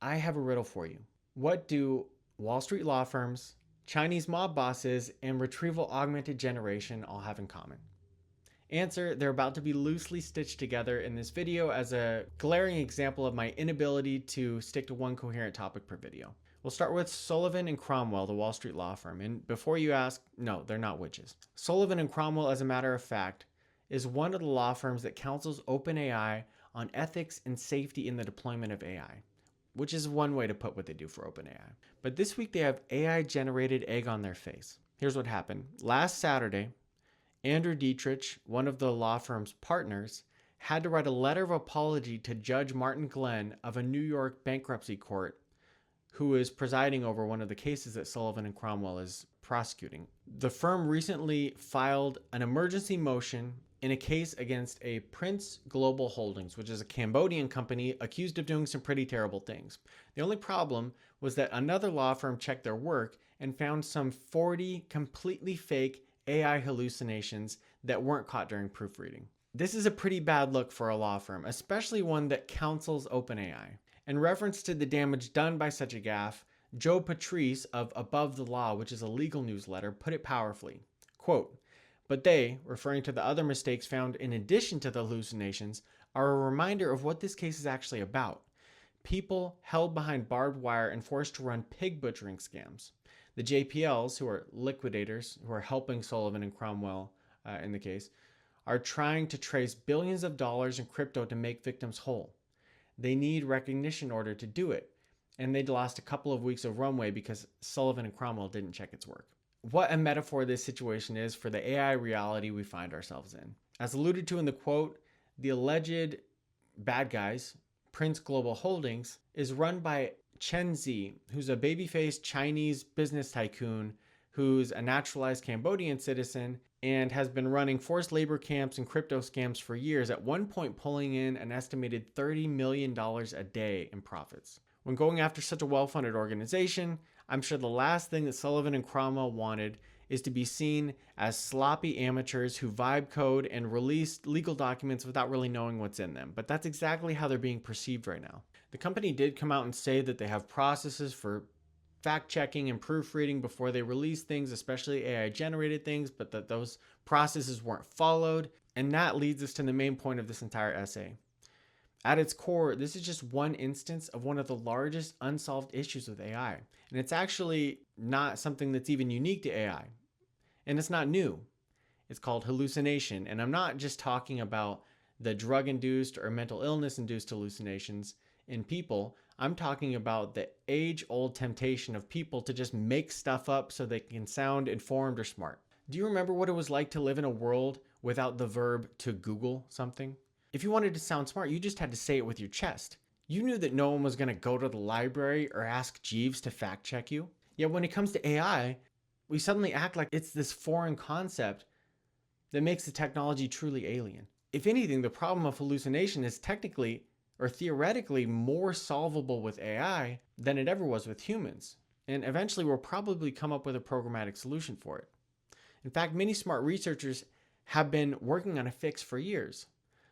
I have a riddle for you. What do Wall Street law firms, Chinese mob bosses, and retrieval augmented generation all have in common? Answer, they're about to be loosely stitched together in this video as a glaring example of my inability to stick to one coherent topic per video. We'll start with Sullivan and Cromwell, the Wall Street law firm. And before you ask, no, they're not witches. Sullivan and Cromwell, as a matter of fact, is one of the law firms that counsels OpenAI on ethics and safety in the deployment of AI, which is one way to put what they do for OpenAI. But this week they have AI-generated egg on their face. Here's what happened. Last Saturday, Andrew Dietrich, one of the law firm's partners, had to write a letter of apology to Judge Martin Glenn of a New York bankruptcy court who is presiding over one of the cases that Sullivan and Cromwell is prosecuting. The firm recently filed an emergency motion in a case against a Prince Global Holdings, which is a Cambodian company accused of doing some pretty terrible things. The only problem was that another law firm checked their work and found some 40 completely fake AI hallucinations that weren't caught during proofreading. This is a pretty bad look for a law firm, especially one that counsels OpenAI. In reference to the damage done by such a gaffe, Joe Patrice of Above the Law, which is a legal newsletter, put it powerfully. Quote, "But they, referring to the other mistakes found in addition to the hallucinations, are a reminder of what this case is actually about. People held behind barbed wire and forced to run pig butchering scams. The JPLs, who are liquidators, who are helping Sullivan and Cromwell in the case, are trying to trace billions of dollars in crypto to make victims whole. They need recognition in order to do it, and they'd lost a couple of weeks of runway because Sullivan and Cromwell didn't check its work." What a metaphor this situation is for the AI reality we find ourselves in. As alluded to in the quote, the alleged bad guys, Prince Global Holdings, is run by Chen Zi, who's a baby-faced Chinese business tycoon who's a naturalized Cambodian citizen and has been running forced labor camps and crypto scams for years, at one point pulling in an estimated $30 million a day in profits. When going after such a well-funded organization, I'm sure the last thing that Sullivan and Cromwell wanted is to be seen as sloppy amateurs who vibe code and release legal documents without really knowing what's in them. But that's exactly how they're being perceived right now. The company did come out and say that they have processes for fact-checking and proofreading before they release things, especially AI-generated things, but that those processes weren't followed. And that leads us to the main point of this entire essay. At its core, this is just one instance of one of the largest unsolved issues with AI. And it's actually not something that's even unique to AI. And it's not new. It's called hallucination. And I'm not just talking about the drug-induced or mental illness-induced hallucinations in people. I'm talking about the age-old temptation of people to just make stuff up so they can sound informed or smart. Do you remember what it was like to live in a world without the verb to Google something? If you wanted to sound smart, you just had to say it with your chest. You knew that no one was going to go to the library or ask Jeeves to fact check you. Yet when it comes to AI, we suddenly act like it's this foreign concept that makes the technology truly alien. If anything, the problem of hallucination is technically or theoretically more solvable with AI than it ever was with humans. And eventually we'll probably come up with a programmatic solution for it. In fact, many smart researchers have been working on a fix for years.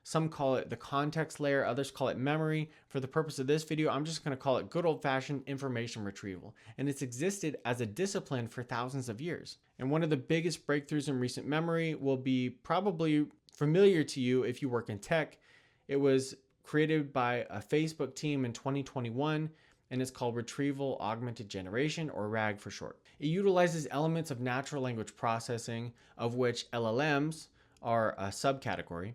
Some call it the context layer, others call it memory. For the purpose of this video, I'm just going to call it good old-fashioned information retrieval. And it's existed as a discipline for thousands of years. And one of the biggest breakthroughs in recent memory will be probably familiar to you if you work in tech. It was created by a Facebook team in 2021, and it's called Retrieval Augmented Generation, or RAG for short. It utilizes elements of natural language processing, of which LLMs are a subcategory,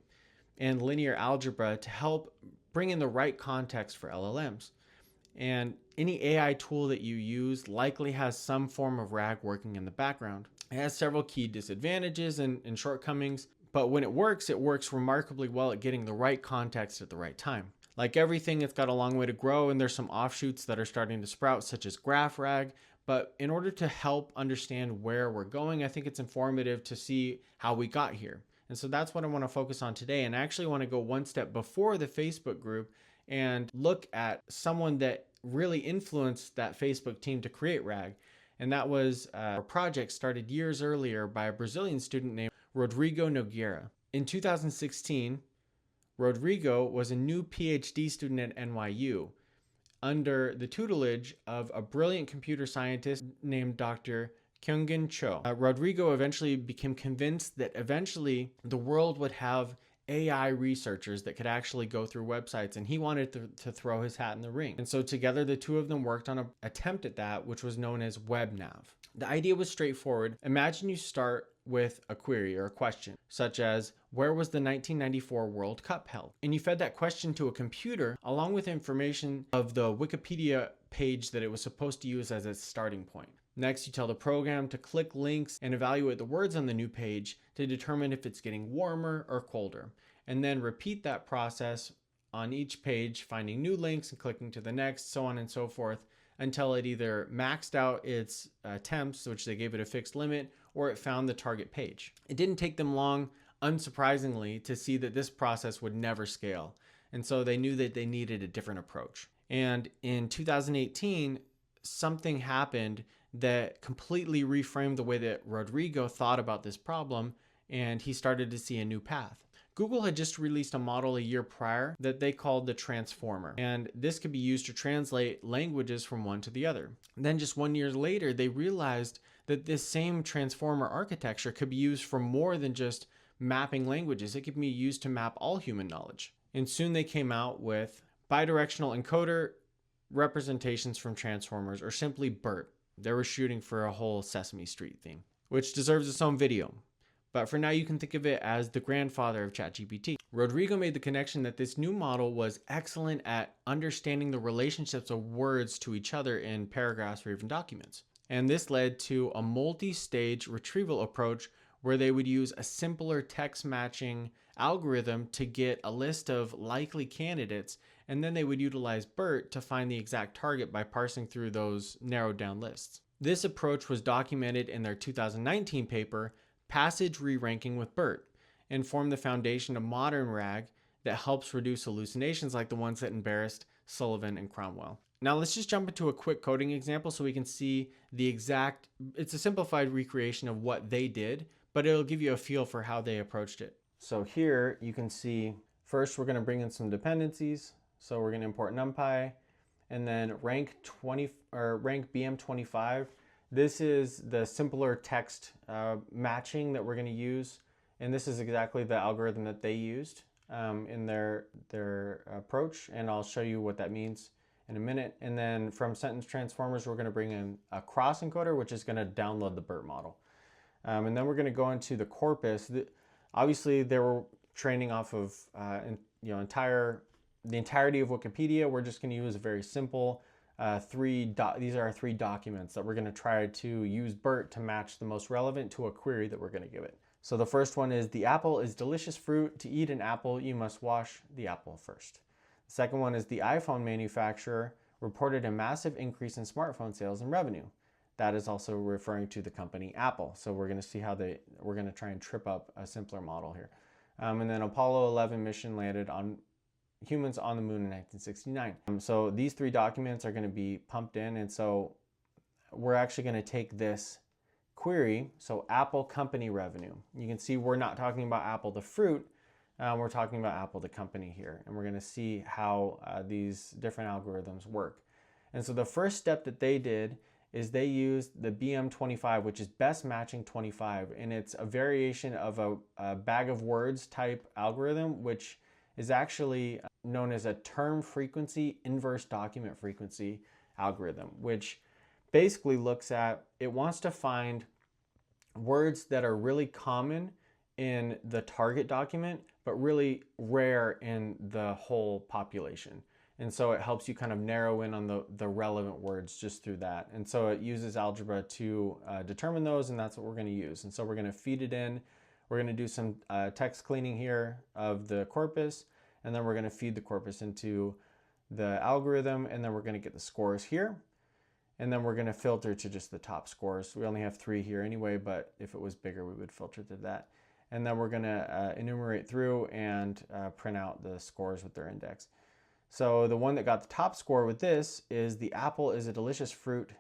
and linear algebra to help bring in the right context for LLMs. And any AI tool that you use likely has some form of RAG working in the background. It has several key disadvantages and shortcomings, but when it works remarkably well at getting the right context at the right time. Like everything, it's got a long way to grow, and there's some offshoots that are starting to sprout, such as graph RAG. But in order to help understand where we're going, I think it's informative to see how we got here. And so that's what I want to focus on today. And I actually want to go one step before the Facebook group and look at someone that really influenced that Facebook team to create RAG. And that was a project started years earlier by a Brazilian student named Rodrigo Nogueira. In 2016, Rodrigo was a new PhD student at NYU. under the tutelage of a brilliant computer scientist named Dr. Kyungin Cho. Rodrigo eventually became convinced that eventually the world would have AI researchers that could actually go through websites, and he wanted to throw his hat in the ring. And so together the two of them worked on an attempt at that, which was known as WebNav. The idea was straightforward. Imagine you start with a query or a question, such as, where was the 1994 World Cup held? And you fed that question to a computer along with information of the Wikipedia page that it was supposed to use as its starting point. Next, you tell the program to click links and evaluate the words on the new page to determine if it's getting warmer or colder. And then repeat that process on each page, finding new links and clicking to the next, so on and so forth, until it either maxed out its attempts, which they gave it a fixed limit, or it found the target page. It didn't take them long, unsurprisingly, to see that this process would never scale. And so they knew that they needed a different approach. And in 2018, something happened that completely reframed the way that Rodrigo thought about this problem, and he started to see a new path. Google had just released a model a year prior that they called the Transformer, and this could be used to translate languages from one to the other. Then just 1 year later, they realized that this same Transformer architecture could be used for more than just mapping languages. It could be used to map all human knowledge. And soon they came out with bidirectional encoder representations from Transformers, or simply BERT. They were shooting for a whole Sesame Street theme, which deserves its own video. But for now, you can think of it as the grandfather of ChatGPT. Rodrigo made the connection that this new model was excellent at understanding the relationships of words to each other in paragraphs or even documents. And this led to a multi-stage retrieval approach where they would use a simpler text matching algorithm to get a list of likely candidates, and then they would utilize BERT to find the exact target by parsing through those narrowed down lists. This approach was documented in their 2019 paper, Passage Re-ranking with BERT, and formed the foundation of modern RAG that helps reduce hallucinations like the ones that embarrassed Sullivan and Cromwell. Now let's just jump into a quick coding example so we can see it's a simplified recreation of what they did, but it'll give you a feel for how they approached it. So here you can see, first we're going to bring in some dependencies. So we're going to import NumPy, and then rank BM25. This is the simpler text matching that we're going to use, and this is exactly the algorithm that they used in their approach, and I'll show you what that means in a minute. And then from sentence transformers, we're going to bring in a cross encoder, which is going to download the BERT model, and then we're going to go into the corpus. Obviously, they were training off of the entirety of Wikipedia. We're just going to use a very simple these are our 3 documents that we're going to try to use BERT to match the most relevant to a query that we're going to give it. So the first one is, the apple is delicious fruit. To eat an apple, you must wash the apple first. The second one is, the iPhone manufacturer reported a massive increase in smartphone sales and revenue. That is also referring to the company Apple. So we're going to see how we're going to try and trip up a simpler model here. And then Apollo 11 mission landed on humans on the moon in 1969. So these 3 documents are going to be pumped in, and so we're actually going to take this query, so Apple company revenue. You can see we're not talking about Apple the fruit, we're talking about Apple the company here, and we're going to see how these different algorithms work. And so the first step that they did is they used the BM25, which is best matching 25, and it's a variation of a bag of words type algorithm, which is actually known as a term frequency inverse document frequency algorithm, which basically wants to find words that are really common in the target document, but really rare in the whole population. And so it helps you kind of narrow in on the relevant words just through that. And so it uses algebra to determine those, and that's what we're going to use. And so we're going to feed it in. We're going to do some text cleaning here of the corpus, and then we're going to feed the corpus into the algorithm, and then we're going to get the scores here. And then we're going to filter to just the top scores. We only have 3 here anyway, but if it was bigger, we would filter to that. And then we're going to enumerate through and print out the scores with their index. So the one that got the top score with this is, the apple is a delicious fruit.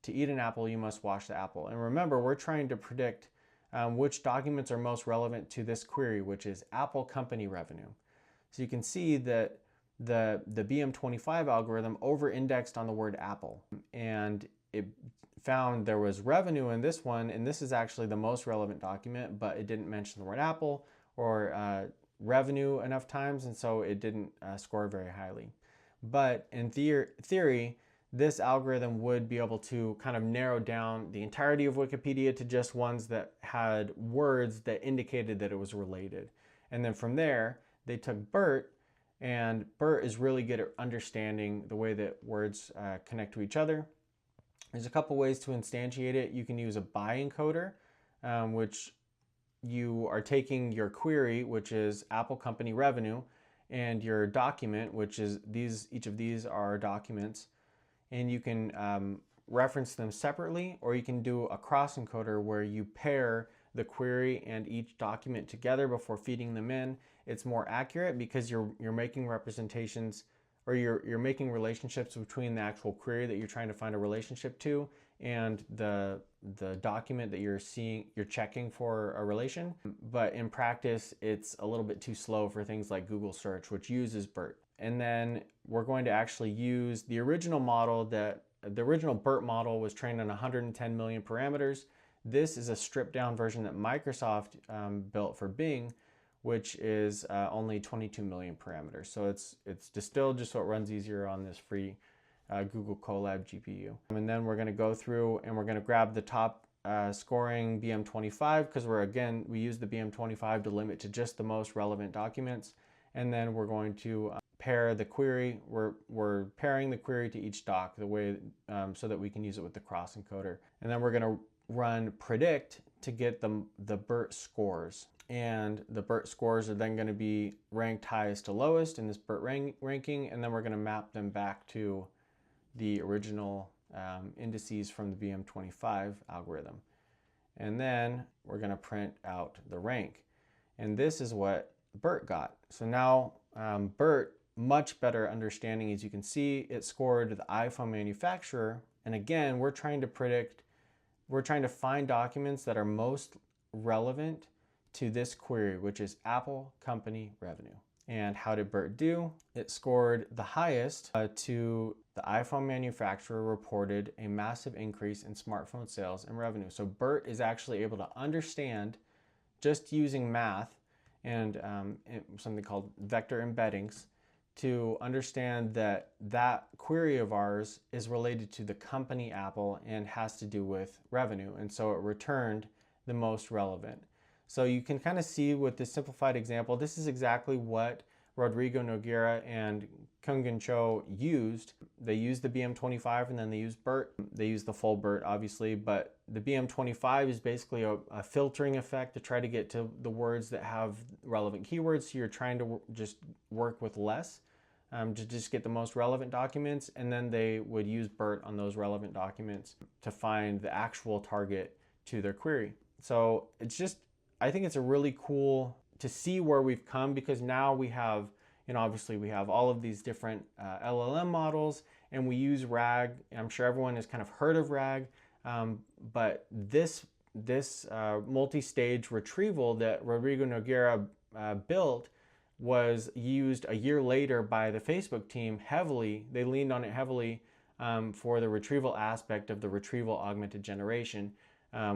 To eat an apple, you must wash the apple. And remember, we're trying to predict which documents are most relevant to this query, which is Apple company revenue. So you can see that the BM25 algorithm over-indexed on the word apple, and it found there was revenue in this one, and this is actually the most relevant document, but it didn't mention the word apple or revenue enough times, and so it didn't score very highly. But in theory, this algorithm would be able to kind of narrow down the entirety of Wikipedia to just ones that had words that indicated that it was related. And then from there, they took BERT, and BERT is really good at understanding the way that words connect to each other. There's a couple ways to instantiate it. You can use a by-encoder, which you are taking your query, which is Apple company revenue, and your document, which is each of these are documents, and you can reference them separately, or you can do a cross encoder where you pair the query and each document together before feeding them in. It's more accurate because you're making representations, or you're making relationships between the actual query that you're trying to find a relationship to and the document that you're checking for a relation. But in practice, it's a little bit too slow for things like Google search, which uses BERT. And then we're going to actually use the original model the original BERT model was trained on 110 million parameters. This is a stripped down version that Microsoft built for Bing, which is only 22 million parameters. So it's distilled just so it runs easier on this free Google Colab GPU. And then we're going to go through and we're going to grab the top scoring BM25, because we use the BM25 to limit to just the most relevant documents. And then we're going to pair the query. We're pairing the query to each doc the way so that we can use it with the cross encoder. And then we're going to run predict to get the BERT scores. And the BERT scores are then going to be ranked highest to lowest in this BERT ranking, and then we're going to map them back to the original indices from the BM25 algorithm. And then we're going to print out the rank. And this is what BERT got. So now BERT, much better understanding, as you can see, it scored the iPhone manufacturer. And again, we're trying to find documents that are most relevant to this query, which is Apple company revenue. And how did BERT do? It scored the highest to the iPhone manufacturer reported a massive increase in smartphone sales and revenue. So BERT is actually able to understand, just using math and something called vector embeddings, to understand that that query of ours is related to the company Apple and has to do with revenue. And so it returned the most relevant. So you can kind of see with this simplified example, this is exactly what Rodrigo Nogueira and Kungen Cho used. They used the BM25 and then they used BERT. They used the full BERT, obviously, but the BM25 is basically a filtering effect to try to get to the words that have relevant keywords. So you're trying to just work with less to just get the most relevant documents, and then they would use BERT on those relevant documents to find the actual target to their query. So I think it's a really cool to see where we've come, because now we have, obviously we have all of these different LLM models, and we use RAG. I'm sure everyone has kind of heard of RAG, but this multi-stage retrieval that Rodrigo Nogueira built was used a year later by the Facebook team heavily. They leaned on it heavily for the retrieval aspect of the retrieval augmented generation.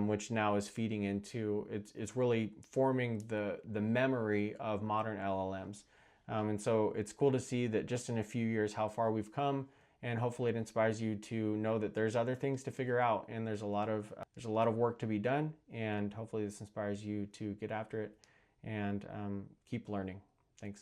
Which now is feeding into, it's really forming the memory of modern LLMs. And so it's cool to see that just in a few years how far we've come, and hopefully it inspires you to know that there's other things to figure out, and there's a lot of work to be done, and hopefully this inspires you to get after it and keep learning. Thanks.